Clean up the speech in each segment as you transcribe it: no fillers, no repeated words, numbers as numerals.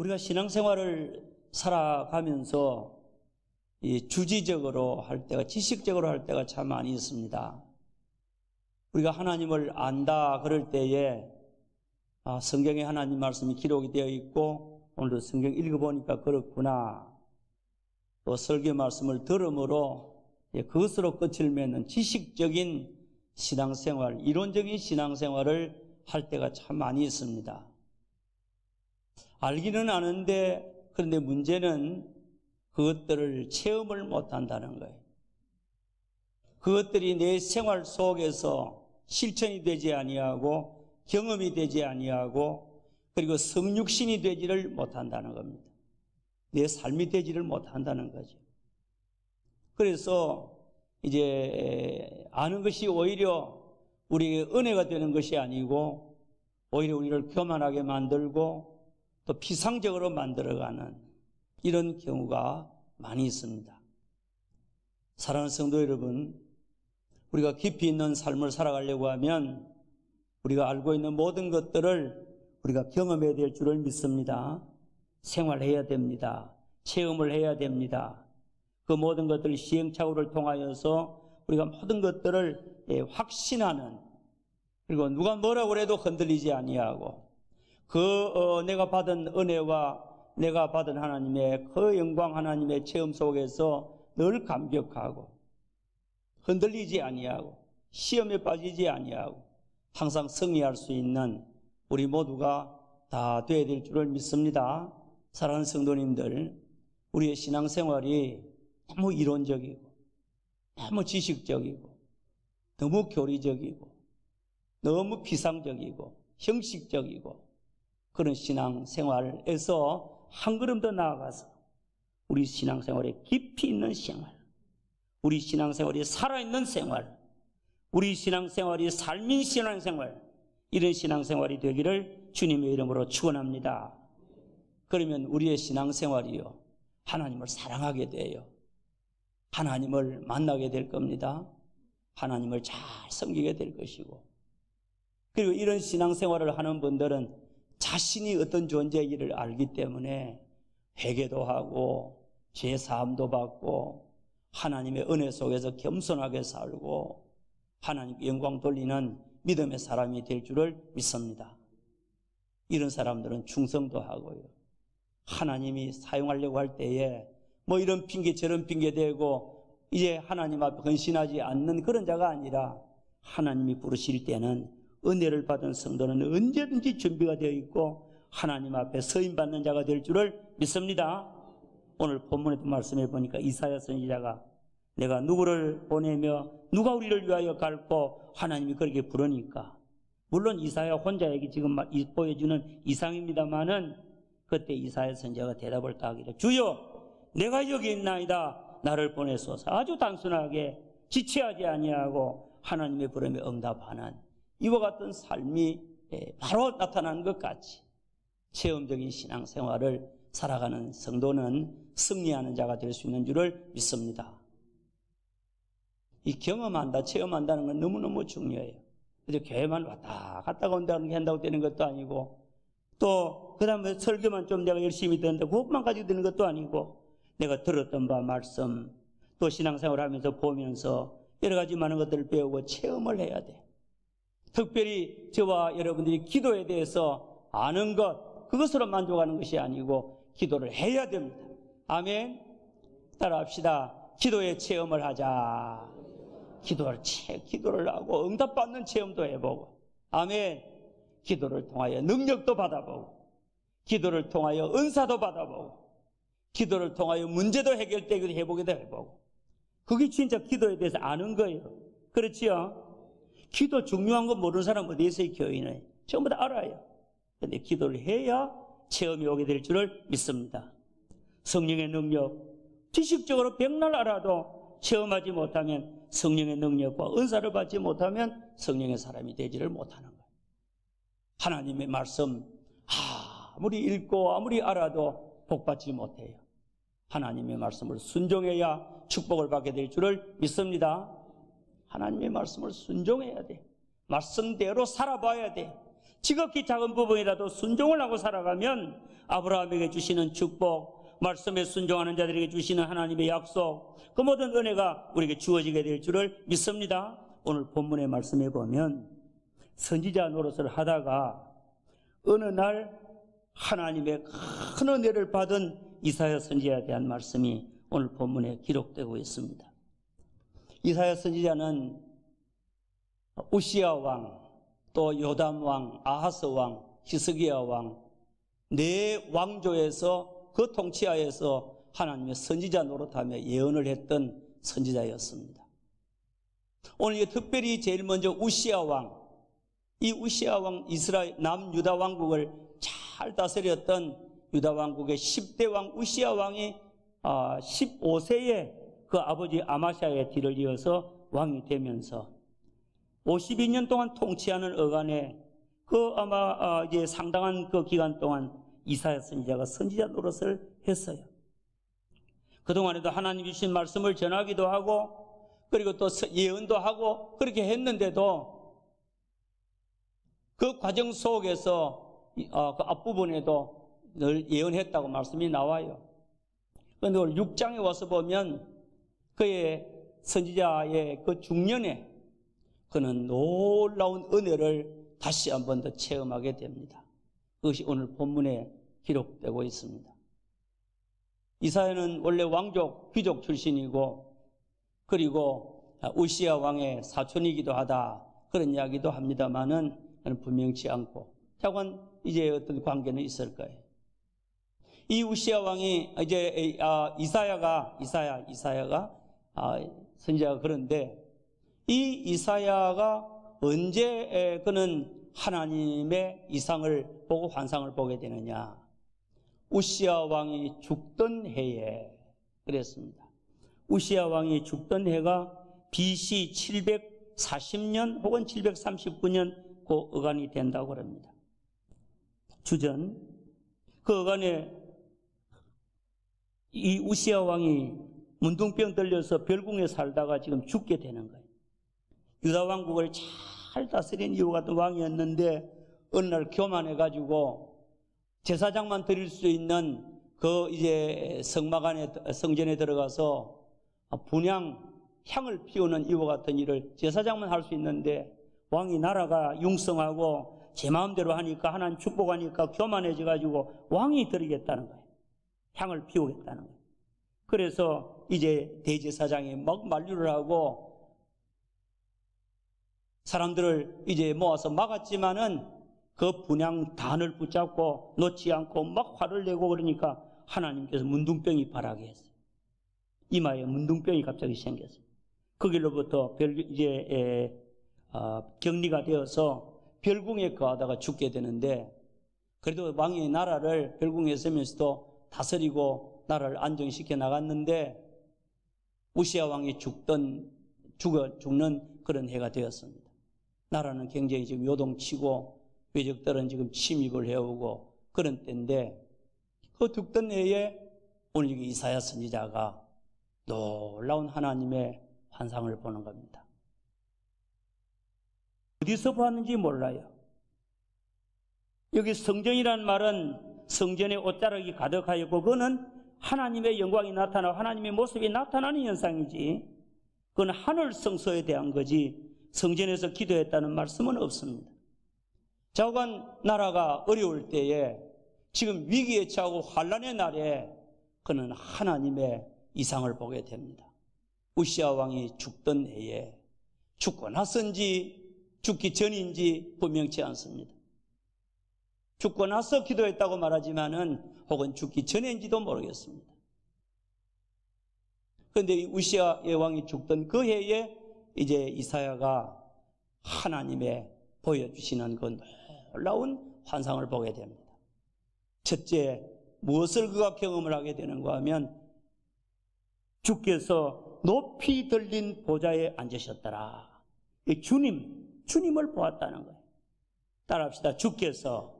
우리가 신앙생활을 살아가면서 이 주지적으로 할 때가, 지식적으로 할 때가 참 많이 있습니다. 우리가 하나님을 안다 그럴 때에 성경에 하나님 말씀이 기록이 되어 있고 오늘도 성경 읽어보니까 그렇구나, 또 설교 말씀을 들음으로 그것으로 끝을 맺는 지식적인 신앙생활, 이론적인 신앙생활을 할 때가 참 많이 있습니다. 알기는 아는데 그런데 문제는 그것들을 체험을 못한다는 거예요. 그것들이 내 생활 속에서 실천이 되지 아니하고 경험이 되지 아니하고 그리고 성육신이 되지를 못한다는 겁니다. 내 삶이 되지를 못한다는 거죠. 그래서 이제 아는 것이 오히려 우리에게 은혜가 되는 것이 아니고 오히려 우리를 교만하게 만들고 또 피상적으로 만들어가는 이런 경우가 많이 있습니다. 사랑하는 성도 여러분, 우리가 깊이 있는 삶을 살아가려고 하면 우리가 알고 있는 모든 것들을 우리가 경험해야 될 줄을 믿습니다. 생활해야 됩니다. 체험을 해야 됩니다. 그 모든 것들 시행착오를 통하여서 우리가 모든 것들을 확신하는, 그리고 누가 뭐라고 해도 흔들리지 아니하고 내가 받은 은혜와 내가 받은 하나님의 그 영광, 하나님의 체험 속에서 늘 감격하고 흔들리지 아니하고 시험에 빠지지 아니하고 항상 승리할 수 있는 우리 모두가 다 되어야 될 줄을 믿습니다. 사랑하는 성도님들, 우리의 신앙생활이 너무 이론적이고 너무 지식적이고 너무 교리적이고 너무 피상적이고 형식적이고 그런 신앙생활에서 한 걸음 더 나아가서 우리 신앙생활에 깊이 있는 생활, 우리 신앙생활이 살아있는 생활, 우리 신앙생활이 삶인 신앙생활, 이런 신앙생활이 되기를 주님의 이름으로 축원합니다. 그러면 우리의 신앙생활이요, 하나님을 사랑하게 돼요. 하나님을 만나게 될 겁니다. 하나님을 잘 섬기게 될 것이고, 그리고 이런 신앙생활을 하는 분들은 자신이 어떤 존재이기를 알기 때문에 회개도 하고 죄사함도 받고 하나님의 은혜 속에서 겸손하게 살고 하나님께 영광 돌리는 믿음의 사람이 될 줄을 믿습니다. 이런 사람들은 충성도 하고요, 하나님이 사용하려고 할 때에 뭐 이런 핑계 저런 핑계 대고 이제 하나님 앞에 헌신하지 않는 그런 자가 아니라 하나님이 부르실 때는 은혜를 받은 성도는 언제든지 준비가 되어 있고 하나님 앞에 서임받는 자가 될 줄을 믿습니다. 오늘 본문에도 말씀해 보니까 이사야 선지자가 내가 누구를 보내며 누가 우리를 위하여 갈고 하나님이 그렇게 부르니까, 물론 이사야 혼자에게 지금 보여주는 이상입니다만은 그때 이사야 선지자가 대답을 딱 하기를 주여 내가 여기 있나이다 나를 보내소서, 아주 단순하게 지체하지 아니하고 하나님의 부름에 응답하는 이와 같은 삶이 바로 나타나는 것 같이 체험적인 신앙생활을 살아가는 성도는 승리하는 자가 될 수 있는 줄을 믿습니다. 이 경험한다, 체험한다는 건 너무너무 중요해요. 그래서 교회만 왔다 갔다 온다는 게 한다고 되는 것도 아니고, 또 그 다음에 설교만 좀 내가 열심히 듣는다 그것만 가지고 되는 것도 아니고, 내가 들었던 바 말씀 또 신앙생활을 하면서 보면서 여러 가지 많은 것들을 배우고 체험을 해야 돼. 특별히 저와 여러분들이 기도에 대해서 아는 것, 그것으로 만족하는 것이 아니고 기도를 해야 됩니다. 아멘. 따라합시다. 기도의 체험을 하자. 기도를 하고 응답받는 체험도 해보고, 아멘. 기도를 통하여 능력도 받아보고, 기도를 통하여 은사도 받아보고, 기도를 통하여 문제도 해결되기도 해보기도 해보고, 그게 진짜 기도에 대해서 아는 거예요. 그렇지요? 기도 중요한 거 모르는 사람 어디 있어요? 교인은 전부 다 알아요. 그런데 기도를 해야 체험이 오게 될 줄을 믿습니다. 성령의 능력, 지식적으로 백날 알아도 체험하지 못하면, 성령의 능력과 은사를 받지 못하면 성령의 사람이 되지를 못하는 거예요. 하나님의 말씀 아무리 읽고 아무리 알아도 복받지 못해요. 하나님의 말씀을 순종해야 축복을 받게 될 줄을 믿습니다. 하나님의 말씀을 순종해야 돼. 말씀대로 살아봐야 돼. 지극히 작은 부분이라도 순종을 하고 살아가면 아브라함에게 주시는 축복, 말씀에 순종하는 자들에게 주시는 하나님의 약속, 그 모든 은혜가 우리에게 주어지게 될 줄을 믿습니다. 오늘 본문의 말씀에 보면 선지자 노릇을 하다가 어느 날 하나님의 큰 은혜를 받은 이사야 선지자에 대한 말씀이 오늘 본문에 기록되고 있습니다. 이사야 선지자는 우시야 왕, 또 요담 왕, 아하스 왕, 히스기야 왕, 네 왕조에서 그 통치하에서 하나님의 선지자 노릇하며 예언을 했던 선지자였습니다. 오늘 특별히 제일 먼저 우시야 왕, 이 우시야 왕, 이스라엘 남유다 왕국을 잘 다스렸던 유다 왕국의 10대 왕 우시야 왕이 15세에 그 아버지 아마샤의 뒤를 이어서 왕이 되면서 52년 동안 통치하는 어간에 그 아마 이제 상당한 그 기간 동안 이사야 선지자가 선지자 노릇을 했어요. 그동안에도 하나님 주신 말씀을 전하기도 하고 그리고 또 예언도 하고 그렇게 했는데도 그 과정 속에서 그 앞부분에도 늘 예언했다고 말씀이 나와요. 그런데 오늘 6장에 와서 보면 그의 선지자의 그 중년에 그는 놀라운 은혜를 다시 한 번 더 체험하게 됩니다. 그것이 오늘 본문에 기록되고 있습니다. 이사야는 원래 왕족, 귀족 출신이고 그리고 우시야 왕의 사촌이기도 하다 그런 이야기도 합니다만은 분명치 않고 자관 이제 어떤 관계는 있을 거예요. 이 우시야 왕이 이제 이사야가 선지자가 그런데 이 이사야가 언제 그는 하나님의 이상을 보고 환상을 보게 되느냐? 우시야 왕이 죽던 해에 그랬습니다. 우시야 왕이 죽던 해가 BC 740년 혹은 739년 그 어간이 된다고 합니다. 주전 그 어간에 이 우시야 왕이 문둥병 들려서 별궁에 살다가 지금 죽게 되는 거예요. 유다 왕국을 잘 다스린 이후 같은 왕이었는데 어느 날 교만해가지고 제사장만 드릴 수 있는 그 이제 성막 안에 성전에 들어가서 분향 향을 피우는 이와 같은 일을 제사장만 할 수 있는데 왕이 나라가 융성하고 제 마음대로 하니까 하나님 축복하니까 교만해져가지고 왕이 드리겠다는 거예요. 향을 피우겠다는 거예요. 그래서 이제 대제사장이 막 만류를 하고 사람들을 이제 모아서 막았지만은 그 분향 단을 붙잡고 놓지 않고 막 화를 내고 그러니까 하나님께서 문둥병이 발하게 했어요. 이마에 문둥병이 갑자기 생겼어요. 그 길로부터 격리가 되어서 별궁에 거하다가 죽게 되는데 그래도 왕이 나라를 별궁에 있으면서도 다스리고 나라를 안정시켜 나갔는데 우시야 왕이 죽는 그런 해가 되었습니다. 나라는 굉장히 지금 요동치고 외적들은 지금 침입을 해오고 그런 때인데 그 죽던 해에 오늘 여기 이사야 선지자가 놀라운 하나님의 환상을 보는 겁니다. 어디서 봤는지 몰라요. 여기 성전이라는 말은 성전에 옷자락이 가득하였고 그거는 하나님의 영광이 나타나고 하나님의 모습이 나타나는 현상이지 그건 하늘 성소에 대한 거지 성전에서 기도했다는 말씀은 없습니다. 자관 나라가 어려울 때에 지금 위기에 처하고 환란의 날에 그는 하나님의 이상을 보게 됩니다. 우시야 왕이 죽던 해에 죽고 나서인지 죽기 전인지 분명치 않습니다. 죽고 나서 기도했다고 말하지만은 혹은 죽기 전인지도 모르겠습니다. 그런데 우시야의 왕이 죽던 그 해에 이제 이사야가 하나님의 보여주시는 그 놀라운 환상을 보게 됩니다. 첫째, 무엇을 그가 경험을 하게 되는가 하면 주께서 높이 들린 보좌에 앉으셨더라. 주님을 보았다는 거예요. 따라합시다. 주께서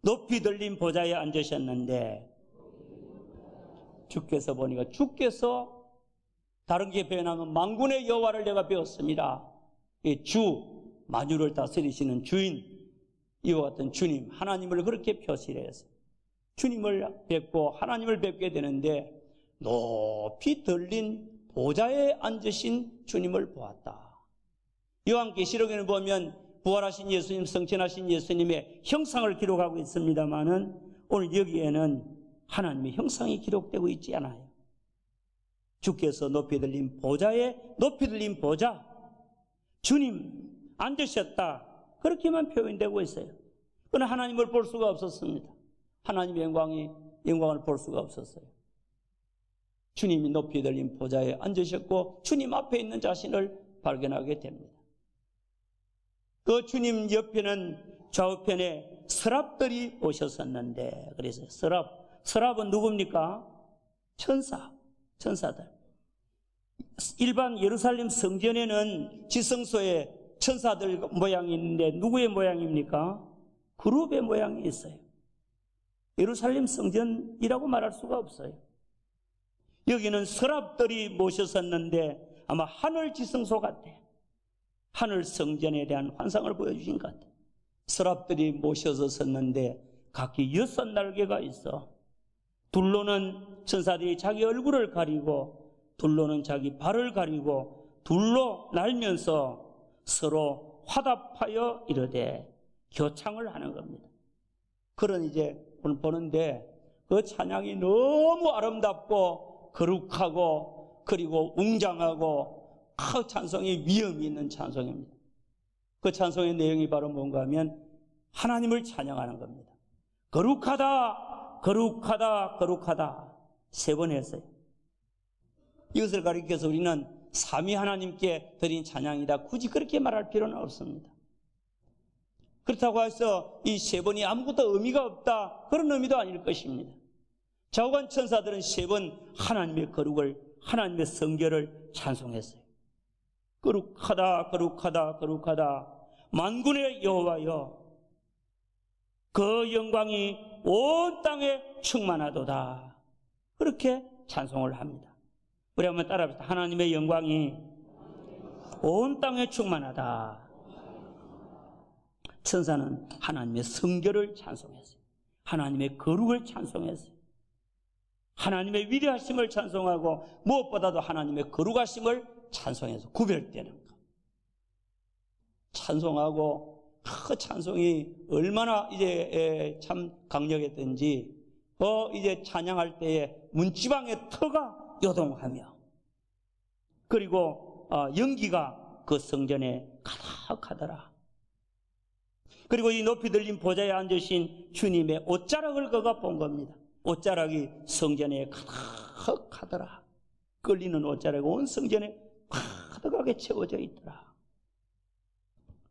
높이 들린 보좌에 앉으셨는데 주께서 보니까 주께서 다른 게 표현하면 만군의 여호와를 내가 배웠습니다. 주, 만유를 다스리시는 주인 이와 같은 주님, 하나님을 그렇게 표시를 해서 주님을 뵙고 하나님을 뵙게 되는데 높이 들린 보좌에 앉으신 주님을 보았다. 요한계시록에는 보면 부활하신 예수님, 성천하신 예수님의 형상을 기록하고 있습니다만은 오늘 여기에는 하나님의 형상이 기록되고 있지 않아요. 주께서 높이 들린 보좌에 높이 들린 보좌, 주님 앉으셨다, 그렇게만 표현되고 있어요. 그러나 하나님을 볼 수가 없었습니다. 하나님의 영광을 볼 수가 없었어요. 주님이 높이 들린 보좌에 앉으셨고 주님 앞에 있는 자신을 발견하게 됩니다. 그 주님 옆에는 좌우편에 서랍들이 오셨었는데, 그래서 서랍은 누굽니까? 천사들. 일반 예루살렘 성전에는 지성소에 천사들 모양이 있는데 누구의 모양입니까? 그룹의 모양이 있어요. 예루살렘 성전이라고 말할 수가 없어요. 여기는 서랍들이 모셨었는데 아마 하늘 지성소 같아요. 하늘 성전에 대한 환상을 보여주신 것 같아요. 서랍들이 모셔서 섰는데 각기 6날개가 있어. 둘로는 천사들이 자기 얼굴을 가리고, 둘로는 자기 발을 가리고, 둘로 날면서 서로 화답하여 이르되 교창을 하는 겁니다. 그런 이제 오늘 보는데 그 찬양이 너무 아름답고 거룩하고 그리고 웅장하고 그 찬송이 위엄이 있는 찬송입니다. 그 찬송의 내용이 바로 뭔가 하면 하나님을 찬양하는 겁니다. 거룩하다, 거룩하다, 거룩하다 3번 했어요. 이것을 가리켜서 우리는 삼위 하나님께 드린 찬양이다, 굳이 그렇게 말할 필요는 없습니다. 그렇다고 해서 이 3번이 아무것도 의미가 없다, 그런 의미도 아닐 것입니다. 좌우간 천사들은 3번 하나님의 거룩을, 하나님의 성결을 찬송했어요. 거룩하다, 거룩하다, 거룩하다, 만군의 여호와여, 그 영광이 온 땅에 충만하도다, 그렇게 찬송을 합니다. 우리 한번 따라합시다. 하나님의 영광이 온 땅에 충만하다. 천사는 하나님의 성결을 찬송했어요. 하나님의 거룩을 찬송했어요. 하나님의 위대하심을 찬송하고 무엇보다도 하나님의 거룩하심을 찬송해서 구별되는 것. 찬송하고 그 찬송이 얼마나 이제 참 강력했던지 이제 찬양할 때에 문지방의 터가 요동하며 그리고 연기가 그 성전에 가득하더라. 그리고 이 높이 들린 보좌에 앉으신 주님의 옷자락을 그가 본 겁니다. 옷자락이 성전에 가득하더라. 끌리는 옷자락이 온 성전에 가득하게 채워져 있더라.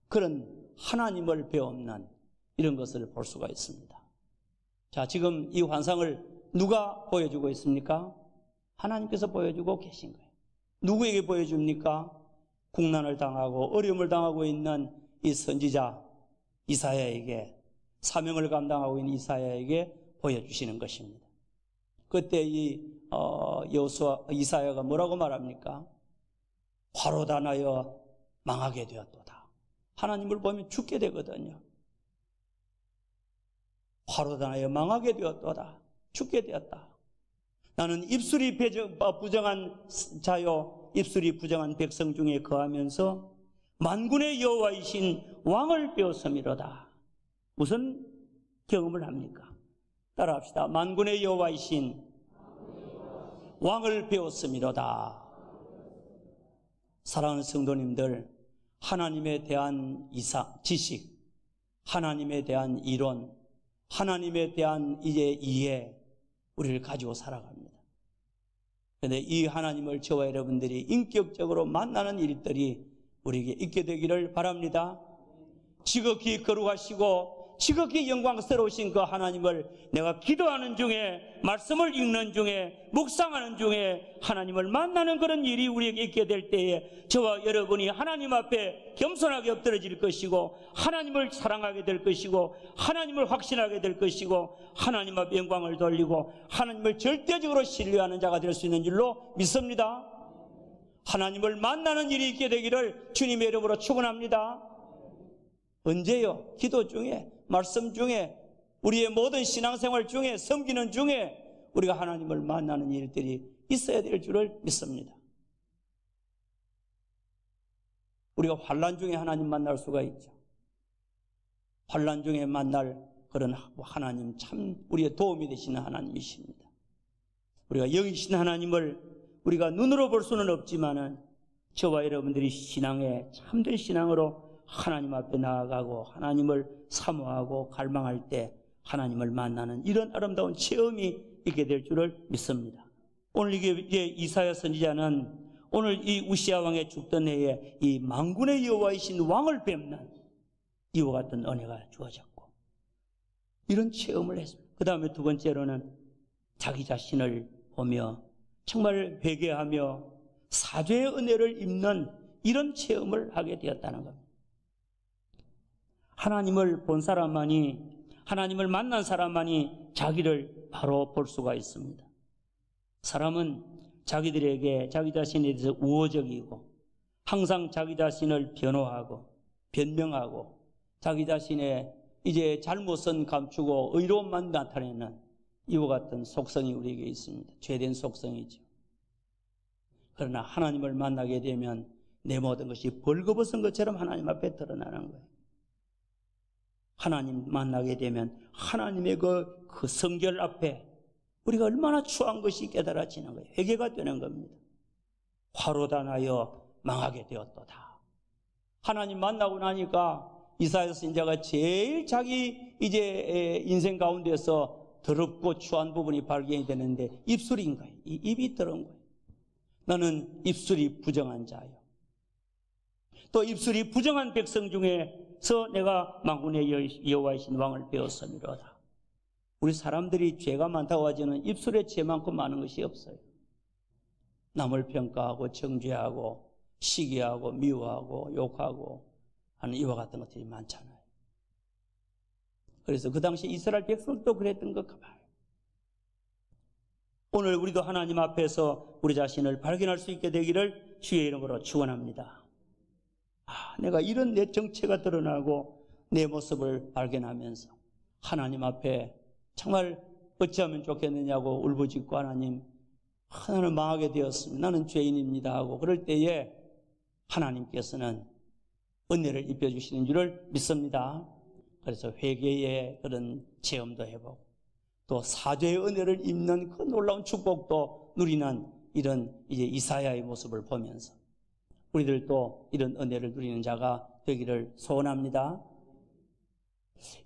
그런 하나님을 배움는 이런 것을 볼 수가 있습니다. 자, 지금 이 환상을 누가 보여주고 있습니까? 하나님께서 보여주고 계신 거예요. 누구에게 보여줍니까? 국난을 당하고 어려움을 당하고 있는 이 선지자 이사야에게, 사명을 감당하고 있는 이사야에게 보여주시는 것입니다. 그때 이 이사야가 뭐라고 말합니까? 화로다 나여 망하게 되었도다. 하나님을 보면 죽게 되거든요. 화로다 나여 망하게 되었도다. 죽게 되었다. 나는 입술이 부정한 자요, 입술이 부정한 백성 중에 거하면서 만군의 여호와이신 왕을 배웠음이로다. 무슨 경험을 합니까? 따라합시다. 만군의 여호와이신 왕을 배웠음이로다. 사랑하는 성도님들, 하나님에 대한 지식, 하나님에 대한 이론, 하나님에 대한 이해, 우리를 가지고 살아갑니다. 그런데 이 하나님을 저와 여러분들이 인격적으로 만나는 일들이 우리에게 있게 되기를 바랍니다. 지극히 거룩하시고 지극히 영광스러우신 그 하나님을 내가 기도하는 중에, 말씀을 읽는 중에, 묵상하는 중에 하나님을 만나는 그런 일이 우리에게 있게 될 때에 저와 여러분이 하나님 앞에 겸손하게 엎드러질 것이고, 하나님을 사랑하게 될 것이고, 하나님을 확신하게 될 것이고, 하나님 앞에 영광을 돌리고 하나님을 절대적으로 신뢰하는 자가 될 수 있는 줄로 믿습니다. 하나님을 만나는 일이 있게 되기를 주님의 이름으로 축원합니다. 언제요? 기도 중에 말씀 중에, 우리의 모든 신앙생활 중에, 섬기는 중에 우리가 하나님을 만나는 일들이 있어야 될 줄을 믿습니다. 우리가 환난 중에 하나님 만날 수가 있죠. 환난 중에 만날 그런 하나님, 참 우리의 도움이 되시는 하나님이십니다. 우리가 영이신 하나님을 우리가 눈으로 볼 수는 없지만은 저와 여러분들이 신앙에 참된 신앙으로 하나님 앞에 나아가고 하나님을 사모하고 갈망할 때 하나님을 만나는 이런 아름다운 체험이 있게 될 줄을 믿습니다. 오늘 이게 이사야 선지자는 오늘 이 우시아 왕의 죽던 해에 이 만군의 여호와이신 왕을 뵙는 이와 같은 은혜가 주어졌고 이런 체험을 했습니다. 그 다음에 두 번째로는 자기 자신을 보며 정말 회개하며 사죄의 은혜를 입는 이런 체험을 하게 되었다는 겁니다. 하나님을 본 사람만이, 하나님을 만난 사람만이 자기를 바로 볼 수가 있습니다. 사람은 자기들에게 자기 자신에 대해서 우호적이고 항상 자기 자신을 변호하고 변명하고 자기 자신의 이제 잘못은 감추고 의로움만 나타내는 이와 같은 속성이 우리에게 있습니다. 죄된 속성이죠. 그러나 하나님을 만나게 되면 내 모든 것이 벌거벗은 것처럼 하나님 앞에 드러나는 거예요. 하나님 만나게 되면 하나님의 그 성결 앞에 우리가 얼마나 추한 것이 깨달아지는 거예요. 회개가 되는 겁니다. 화로다 나여 망하게 되었도다. 하나님 만나고 나니까 이사야 선지자가 제일 자기 이제 인생 가운데서 더럽고 추한 부분이 발견이 되는데 입술인 거예요. 이 입이 더러운 거예요. 나는 입술이 부정한 자요. 또 입술이 부정한 백성 중에서 내가 만군의 여호와이신 왕을 배웠으미로다. 우리 사람들이 죄가 많다고 하지는 입술에 죄 많고 많은 것이 없어요. 남을 평가하고 정죄하고 시기하고 미워하고 욕하고 하는 이와 같은 것들이 많잖아요. 그래서 그 당시 이스라엘 백성도 그랬던 것 같아요. 오늘 우리도 하나님 앞에서 우리 자신을 발견할 수 있게 되기를 주의 이름으로 축원합니다. 내가 이런 내 정체가 드러나고 내 모습을 발견하면서 하나님 앞에 정말 어찌하면 좋겠느냐고 울부짖고 하나님, 나는 망하게 되었습니다. 나는 죄인입니다 하고 그럴 때에 하나님께서는 은혜를 입혀주시는 줄을 믿습니다. 그래서 회개의 그런 체험도 해보고 또 사죄의 은혜를 입는 그 놀라운 축복도 누리는 이런 이제 이사야의 모습을 보면서 우리들도 이런 은혜를 누리는 자가 되기를 소원합니다.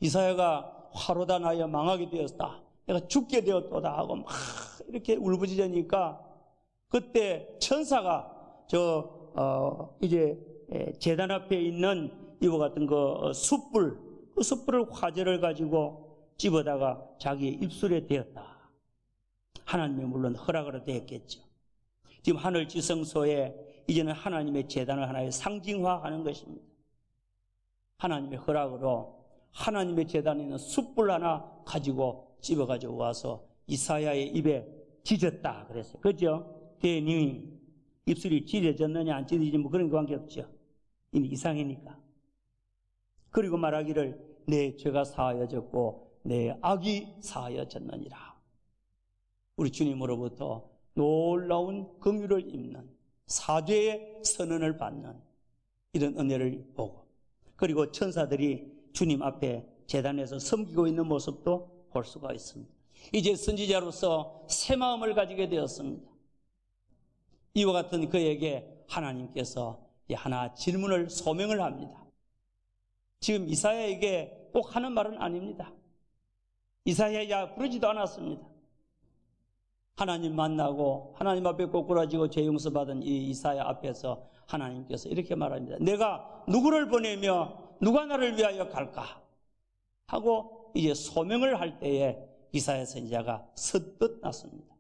이사야가 화로다 나여 망하게 되었다. 내가 죽게 되었도다 하고 막 이렇게 울부짖으니까 그때 천사가 이제 제단 앞에 있는 이와 같은 그 숯불을 화재를 가지고 집어다가 자기의 입술에 대었다. 하나님이 물론 허락으로 되었겠죠. 지금 하늘 지성소에 이제는 하나님의 제단을 하나의 상징화하는 것입니다. 하나님의 허락으로 하나님의 제단에 있는 숯불 하나 가지고 집어가지고 와서 이사야의 입에 찢었다 그랬어요. 그죠? 대니 입술이 찢어졌느냐 안 찢어지지 뭐 그런 관계없죠. 이미 이상이니까. 그리고 말하기를 내 죄가 사하여졌고 내 악이 사하여졌느니라. 우리 주님으로부터 놀라운 긍휼을 입는 사죄의 선언을 받는 이런 은혜를 보고 그리고 천사들이 주님 앞에 제단에서 섬기고 있는 모습도 볼 수가 있습니다. 이제 선지자로서 새 마음을 가지게 되었습니다. 이와 같은 그에게 하나님께서 하나 질문을 소명을 합니다. 지금 이사야에게 꼭 하는 말은 아닙니다. 이사야야 부르지도 않았습니다. 하나님 만나고 하나님 앞에 꼬꾸라지고 죄 용서받은 이 이사야 앞에서 하나님께서 이렇게 말합니다. 내가 누구를 보내며 누가 나를 위하여 갈까? 하고 이제 소명을 할 때에 이사야 선지자가 선뜻 났습니다.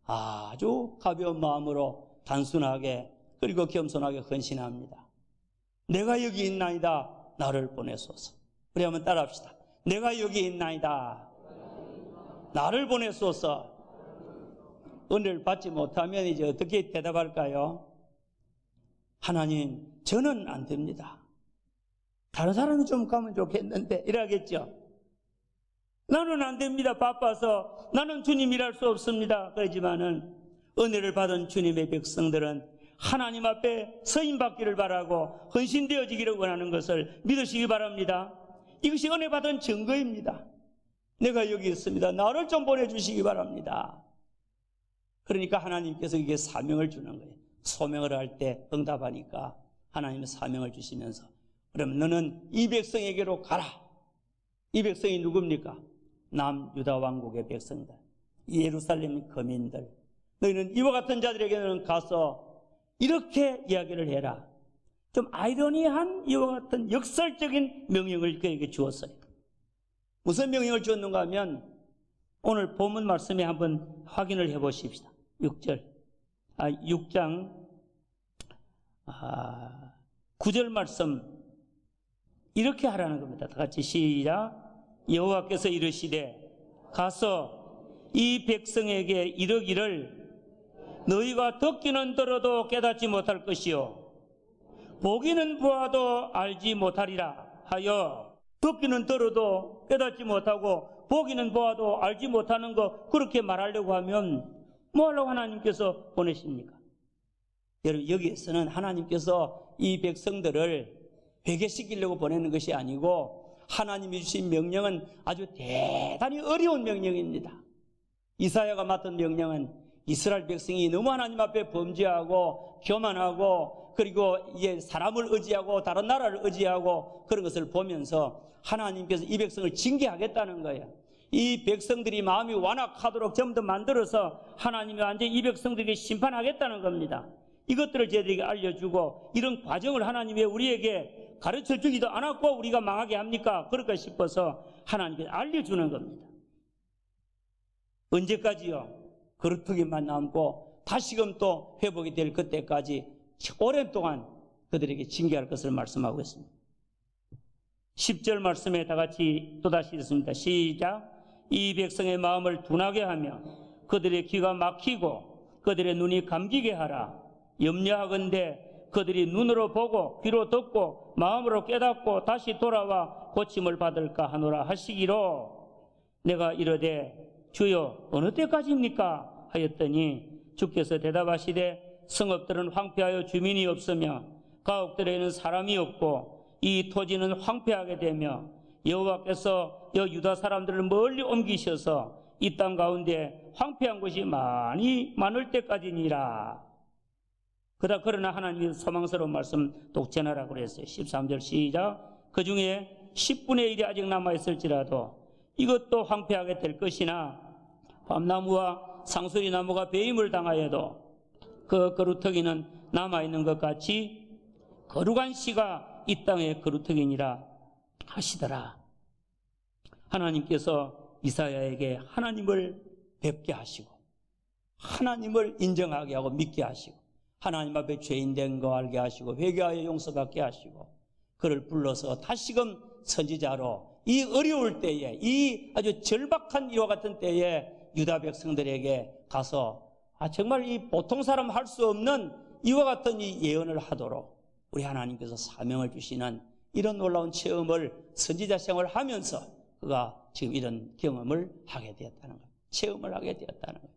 아주 가벼운 마음으로 단순하게 그리고 겸손하게 헌신합니다. 내가 여기 있나이다. 나를 보내소서. 우리 한번 따라합시다. 내가 여기 있나이다. 나를 보내소서. 은혜를 받지 못하면 이제 어떻게 대답할까요? 하나님, 저는 안 됩니다. 다른 사람이 좀 가면 좋겠는데 이러겠죠. 나는 안 됩니다. 바빠서 나는 주님 일할 수 없습니다. 그러지만은 은혜를 받은 주님의 백성들은 하나님 앞에 서임받기를 바라고 헌신되어지기를 원하는 것을 믿으시기 바랍니다. 이것이 은혜 받은 증거입니다. 내가 여기 있습니다. 나를 좀 보내주시기 바랍니다. 그러니까 하나님께서 이게 사명을 주는 거예요. 소명을 할 때 응답하니까 하나님의 사명을 주시면서 그러면 너는 이 백성에게로 가라. 이 백성이 누굽니까? 남유다 왕국의 백성들, 예루살렘 거민들. 너희는 이와 같은 자들에게는 가서 이렇게 이야기를 해라. 좀 아이러니한 이와 같은 역설적인 명령을 그에게 주었어요. 무슨 명령을 주었는가 하면 오늘 본문 말씀에 한번 확인을 해 보십시다. 6장 9절 말씀 이렇게 하라는 겁니다. 다 같이 시작. 여호와께서 이르시되 가서 이 백성에게 이르기를 너희가 듣기는 들어도 깨닫지 못할 것이요 보기는 보아도 알지 못하리라 하여 듣기는 들어도 깨닫지 못하고 보기는 보아도 알지 못하는 거 그렇게 말하려고 하면 뭐 하려고 하나님께서 보내십니까? 여러분 여기에서는 하나님께서 이 백성들을 회개시키려고 보내는 것이 아니고 하나님이 주신 명령은 아주 대단히 어려운 명령입니다. 이사야가 맡은 명령은 이스라엘 백성이 너무 하나님 앞에 범죄하고 교만하고 그리고 이제 사람을 의지하고 다른 나라를 의지하고 그런 것을 보면서 하나님께서 이 백성을 징계하겠다는 거예요. 이 백성들이 마음이 완악하도록 전부 다 만들어서 하나님이 완전히 이 백성들에게 심판하겠다는 겁니다. 이것들을 저희들에게 알려주고 이런 과정을 하나님이 왜 우리에게 가르쳐 주기도 않았고 우리가 망하게 합니까? 그럴까 싶어서 하나님께 알려주는 겁니다. 언제까지요? 거루터기만 남고 다시금 또 회복이 될 그때까지 오랜 동안 그들에게 징계할 것을 말씀하고 있습니다. 10절 말씀에 다 같이 또다시 읽습니다. 시작. 이 백성의 마음을 둔하게 하며 그들의 귀가 막히고 그들의 눈이 감기게 하라. 염려하건대 그들이 눈으로 보고 귀로 듣고 마음으로 깨닫고 다시 돌아와 고침을 받을까 하노라 하시기로 내가 이르되 주여 어느 때까지입니까 하였더니 주께서 대답하시되 성읍들은 황폐하여 주민이 없으며 가옥들에는 사람이 없고 이 토지는 황폐하게 되며 여호와께서 유다 사람들을 멀리 옮기셔서 이 땅 가운데 황폐한 곳이 많을 때까지니라. 그러나 하나님이 소망스러운 말씀 독전하라고 그랬어요. 13절 시작. 그 중에 10분의 1이 아직 남아있을지라도 이것도 황폐하게 될 것이나 밤나무와 상수리 나무가 배임을 당하여도 그 거루터기는 남아있는 것 같이 거룩한 씨가 이 땅의 거루터기니라 하시더라. 하나님께서 이사야에게 하나님을 뵙게 하시고 하나님을 인정하게 하고 믿게 하시고 하나님 앞에 죄인된 거 알게 하시고 회개하여 용서받게 하시고 그를 불러서 다시금 선지자로 이 어려울 때에 이 아주 절박한 이와 같은 때에 유다 백성들에게 가서 정말 이 보통 사람 할 수 없는 이와 같은 이 예언을 하도록 우리 하나님께서 사명을 주시는 이런 놀라운 체험을 선지자 생활을 하면서 그가 지금 이런 경험을 하게 되었다는 거예요. 체험을 하게 되었다는 거예요.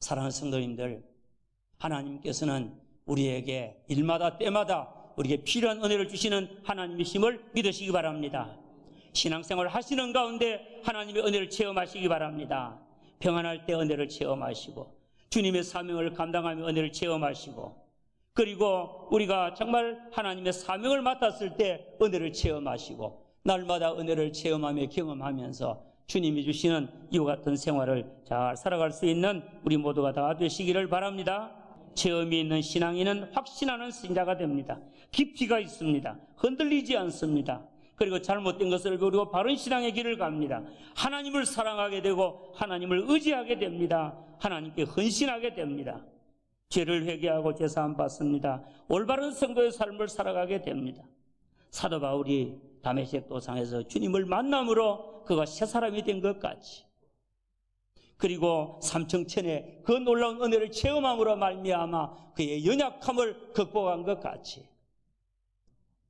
사랑하는 성도님들, 하나님께서는 우리에게 일마다 때마다 우리에게 필요한 은혜를 주시는 하나님이심을 믿으시기 바랍니다. 신앙생활을 하시는 가운데 하나님의 은혜를 체험하시기 바랍니다. 평안할 때 은혜를 체험하시고 주님의 사명을 감당하며 은혜를 체험하시고 그리고 우리가 정말 하나님의 사명을 맡았을 때 은혜를 체험하시고 날마다 은혜를 체험하며 경험하면서 주님이 주시는 이와 같은 생활을 잘 살아갈 수 있는 우리 모두가 다 되시기를 바랍니다. 체험이 있는 신앙인은 확신하는 신자가 됩니다. 깊이가 있습니다. 흔들리지 않습니다. 그리고 잘못된 것을 버리고 바른 신앙의 길을 갑니다. 하나님을 사랑하게 되고 하나님을 의지하게 됩니다. 하나님께 헌신하게 됩니다. 죄를 회개하고 제사함 받습니다. 올바른 성도의 삶을 살아가게 됩니다. 사도 바울이 다메섹 도상에서 주님을 만남으로 그가 새 사람이 된 것 같이 그리고 삼청천에 그 놀라운 은혜를 체험함으로 말미암아 그의 연약함을 극복한 것 같이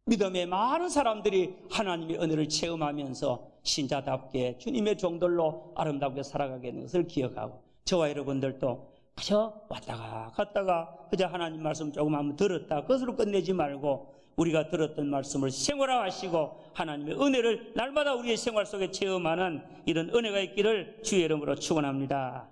믿음의 많은 사람들이 하나님의 은혜를 체험하면서 신자답게 주님의 종들로 아름답게 살아가게 되는 것을 기억하고, 저와 여러분들도 그저 왔다가 갔다가 그저 하나님 말씀 조금 한번 들었다 그것으로 끝내지 말고, 우리가 들었던 말씀을 생활화하시고 하나님의 은혜를 날마다 우리의 생활 속에 체험하는 이런 은혜가 있기를 주의 이름으로 축원합니다.